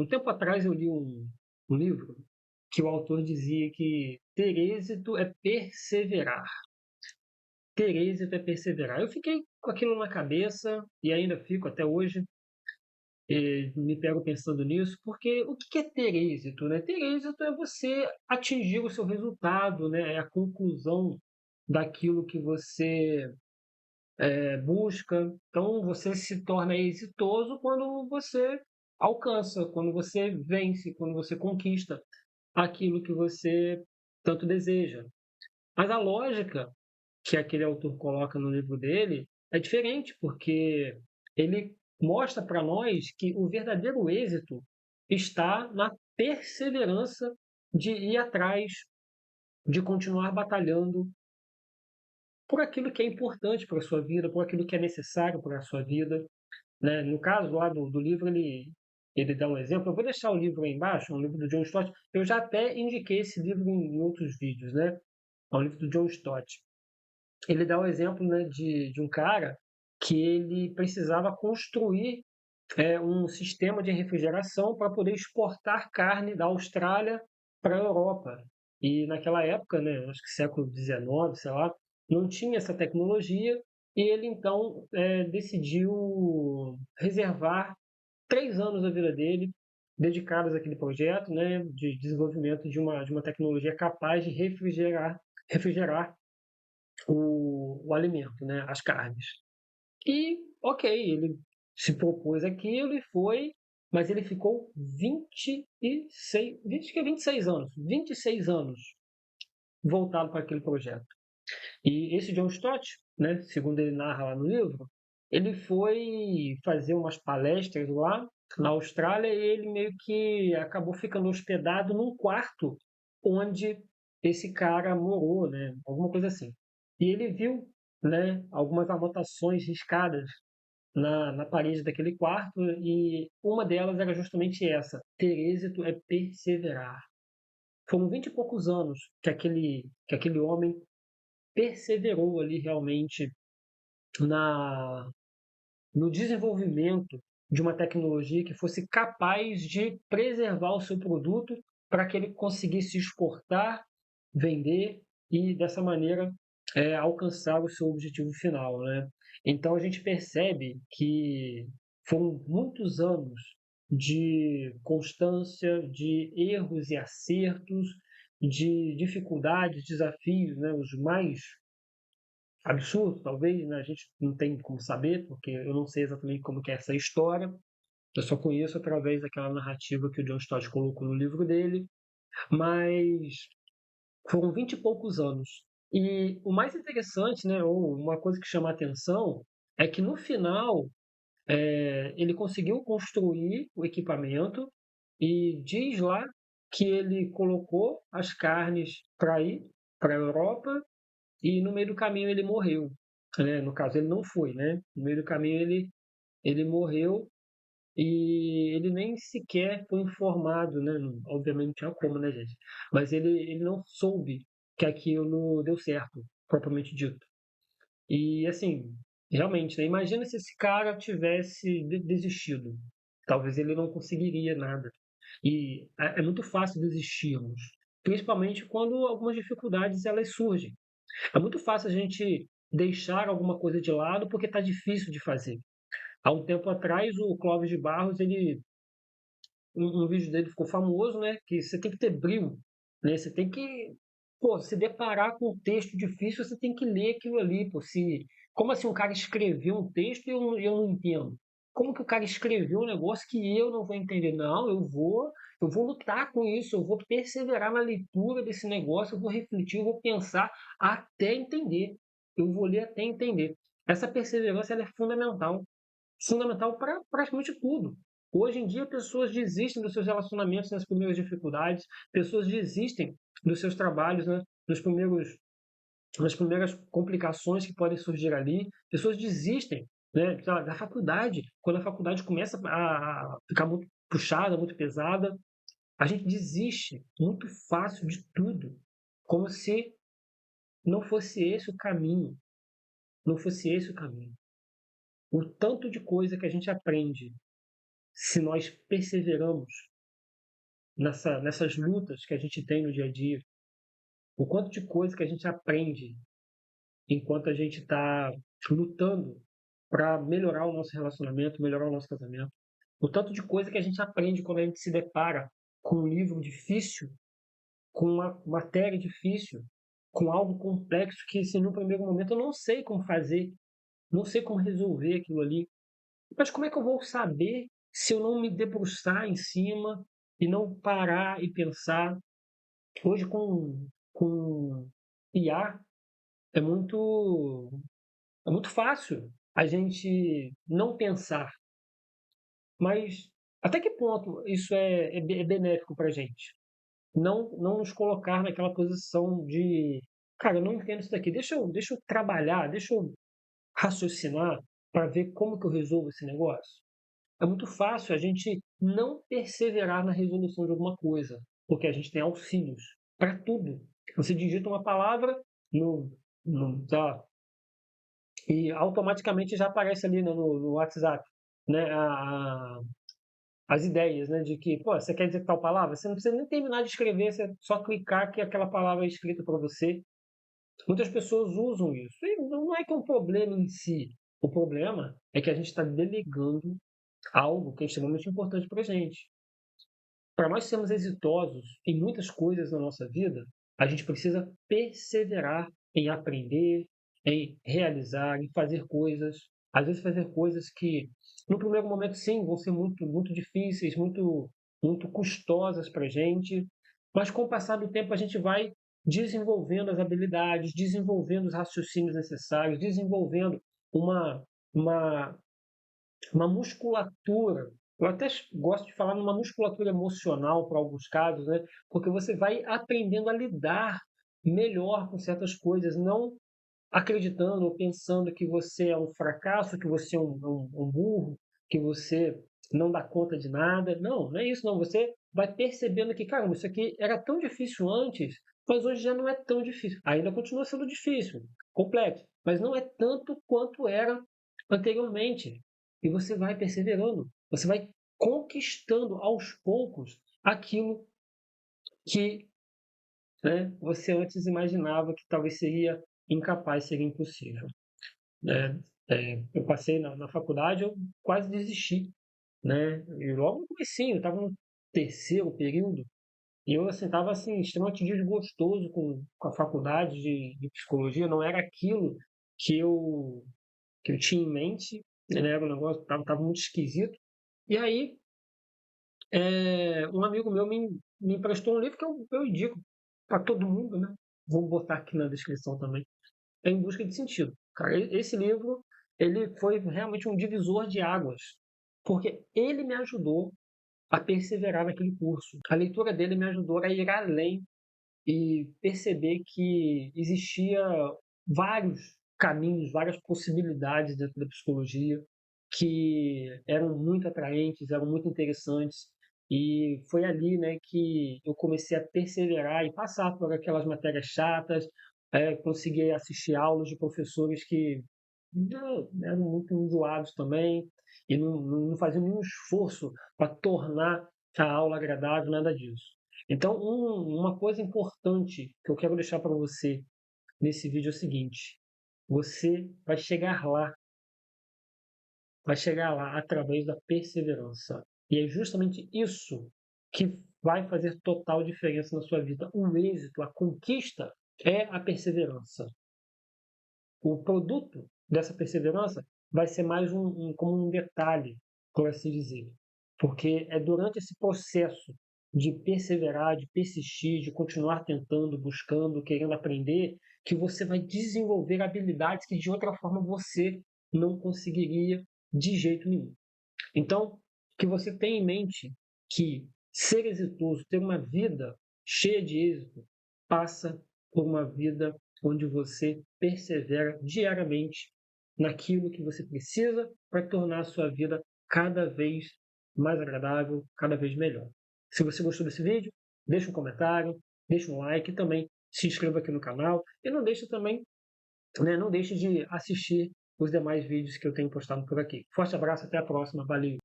Um tempo atrás eu li um livro que o autor dizia que ter êxito é perseverar. Ter êxito é perseverar. Eu fiquei com aquilo na cabeça e ainda fico até hoje. Me pego pensando nisso, porque o que é ter êxito, né? Ter êxito é você atingir o seu resultado, né? É a conclusão daquilo que você busca. Então, você se torna exitoso quando você alcança, quando você vence, quando você conquista aquilo que você tanto deseja. Mas a lógica que aquele autor coloca no livro dele é diferente, porque ele mostra para nós que o verdadeiro êxito está na perseverança de ir atrás, de continuar batalhando por aquilo que é importante para a sua vida, por aquilo que é necessário para a sua vida. Né? No caso lá do livro, ele dá um exemplo. Eu vou deixar o livro aí embaixo, um livro do John Stott. Eu já até indiquei esse livro em outros vídeos, né? É um livro do John Stott. Ele dá o exemplo, né, de um cara que ele precisava construir um sistema de refrigeração para poder exportar carne da Austrália para a Europa. E naquela época, né, acho que século XIX, sei lá, não tinha essa tecnologia e ele então decidiu reservar 3 anos da vida dele dedicados àquele projeto, né, de desenvolvimento de uma tecnologia capaz de refrigerar o alimento, né, as carnes. E, ok, ele se propôs aquilo e foi, mas ele ficou 26, 26 anos, 26 anos voltado para aquele projeto. E esse John Stott, né, segundo ele narra lá no livro, ele foi fazer umas palestras lá na Austrália e ele meio que acabou ficando hospedado num quarto onde esse cara morou, né, alguma coisa assim. E ele viu, né, algumas anotações riscadas na parede daquele quarto e uma delas era justamente essa: ter êxito é perseverar. Foram 20 e poucos anos que aquele homem perseverou ali realmente na no desenvolvimento de uma tecnologia que fosse capaz de preservar o seu produto para que ele conseguisse exportar, vender e dessa maneira alcançar o seu objetivo final, né? Então a gente percebe que foram muitos anos de constância, de erros e acertos, de dificuldades, desafios, né? Os mais absurdo, talvez, né? A gente não tem como saber, porque eu não sei exatamente como que é essa história. Eu só conheço através daquela narrativa que o John Stott colocou no livro dele, mas foram 20 e poucos anos. E o mais interessante, né, ou uma coisa que chama a atenção, é que no final ele conseguiu construir o equipamento e diz lá que ele colocou as carnes para ir para a Europa e no meio do caminho ele morreu, né? No caso, ele não foi, né? No meio do caminho ele morreu e ele nem sequer foi informado, né? Obviamente não tinha como, né, gente? Mas ele não soube que aquilo deu certo, propriamente dito. E assim, realmente, né? Imagina se esse cara tivesse desistido. Talvez ele não conseguiria nada. E é muito fácil desistirmos, principalmente quando algumas dificuldades elas surgem. É muito fácil a gente deixar alguma coisa de lado porque está difícil de fazer. Há um tempo atrás, o Clóvis de Barros, um vídeo dele ficou famoso, né? Que você tem que ter brilho, né? Você tem que, pô, se deparar com um texto difícil, você tem que ler aquilo ali, pô. Como assim um cara escreveu um texto e eu não entendo? Como que o cara escreveu um negócio que eu não vou entender? Não, eu vou lutar com isso, eu vou perseverar na leitura desse negócio, eu vou refletir, eu vou pensar até entender. Eu vou ler até entender. Essa perseverança ela é fundamental para praticamente tudo. Hoje em dia, pessoas desistem dos seus relacionamentos nas primeiras dificuldades, pessoas desistem dos seus trabalhos, né, nas primeiras complicações que podem surgir ali, pessoas desistem, né, da faculdade, quando a faculdade começa a ficar muito puxada, muito pesada, a gente desiste muito fácil de tudo, como se não fosse esse o caminho, não fosse esse o caminho. O tanto de coisa que a gente aprende se nós perseveramos nessas lutas que a gente tem no dia a dia, o quanto de coisa que a gente aprende enquanto a gente está lutando para melhorar o nosso relacionamento, melhorar o nosso casamento. O tanto de coisa que a gente aprende quando a gente se depara com um livro difícil, com uma matéria difícil, com algo complexo que, se no primeiro momento eu não sei como fazer, não sei como resolver aquilo ali. Mas como é que eu vou saber se eu não me debruçar em cima e não parar e pensar? Hoje com IA é muito fácil a gente não pensar, mas até que ponto isso é benéfico para a gente? Não nos colocar naquela posição de, cara, eu não entendo isso daqui, deixa eu trabalhar, deixa eu raciocinar para ver como que eu resolvo esse negócio. É muito fácil a gente não perseverar na resolução de alguma coisa, porque a gente tem auxílios para tudo. Você digita uma palavra no, tá, e automaticamente já aparece ali no WhatsApp, né, as ideias, né, de que, pô, você quer dizer tal palavra? Você não precisa nem terminar de escrever, você só clicar que aquela palavra é escrita para você. Muitas pessoas usam isso. E não é que é um problema em si. O problema é que a gente está delegando algo que é extremamente importante para a gente. Para nós sermos exitosos em muitas coisas na nossa vida, a gente precisa perseverar em aprender, em realizar, em fazer coisas. Às vezes fazer coisas que, no primeiro momento, sim, vão ser muito difíceis, muito custosas para a gente, mas com o passar do tempo a gente vai desenvolvendo as habilidades, desenvolvendo os raciocínios necessários, desenvolvendo uma, uma uma musculatura. Eu até gosto de falar numa musculatura emocional para alguns casos, né? Porque você vai aprendendo a lidar melhor com certas coisas, não acreditando ou pensando que você é um fracasso, que você é um burro, que você não dá conta de nada. Não, não é isso, não. Você vai percebendo que, caramba, isso aqui era tão difícil antes, mas hoje já não é tão difícil. Ainda continua sendo difícil, complexo, mas não é tanto quanto era anteriormente. E você vai perseverando, você vai conquistando aos poucos aquilo que, né, você antes imaginava que talvez seria incapaz, seria impossível. Né? Eu passei na faculdade, eu quase desisti, né? E logo no comecinho, eu estava no terceiro período, e eu assim, estava assim, extremamente desgostoso com a faculdade de psicologia, não era aquilo que eu tinha em mente, né? Era um negócio, estava muito esquisito. E aí, um amigo meu me emprestou um livro que eu indico para todo mundo, né? Vou botar aqui na descrição também. É Em Busca de Sentido. Cara, esse livro, ele foi realmente um divisor de águas, porque ele me ajudou a perseverar naquele curso. A leitura dele me ajudou a ir além e perceber que existia vários caminhos, várias possibilidades dentro da psicologia que eram muito atraentes, eram muito interessantes. E foi ali, né, que eu comecei a perseverar e passar por aquelas matérias chatas, consegui assistir aulas de professores que eram muito enjoados também e não faziam nenhum esforço para tornar a aula agradável, nada disso. Então, uma coisa importante que eu quero deixar para você nesse vídeo é o seguinte: você vai chegar lá através da perseverança. E é justamente isso que vai fazer total diferença na sua vida. O êxito, a conquista é a perseverança. O produto dessa perseverança vai ser mais como um detalhe, por assim dizer. Porque é durante esse processo de perseverar, de persistir, de continuar tentando, buscando, querendo aprender, que você vai desenvolver habilidades que de outra forma você não conseguiria de jeito nenhum. Então, que você tenha em mente que ser exitoso, ter uma vida cheia de êxito, passa por uma vida onde você persevera diariamente naquilo que você precisa para tornar a sua vida cada vez mais agradável, cada vez melhor. Se você gostou desse vídeo, deixa um comentário, deixa um like e também se inscreva aqui no canal e não deixe também, né, não deixe de assistir os demais vídeos que eu tenho postado por aqui. Forte abraço, até a próxima, valeu!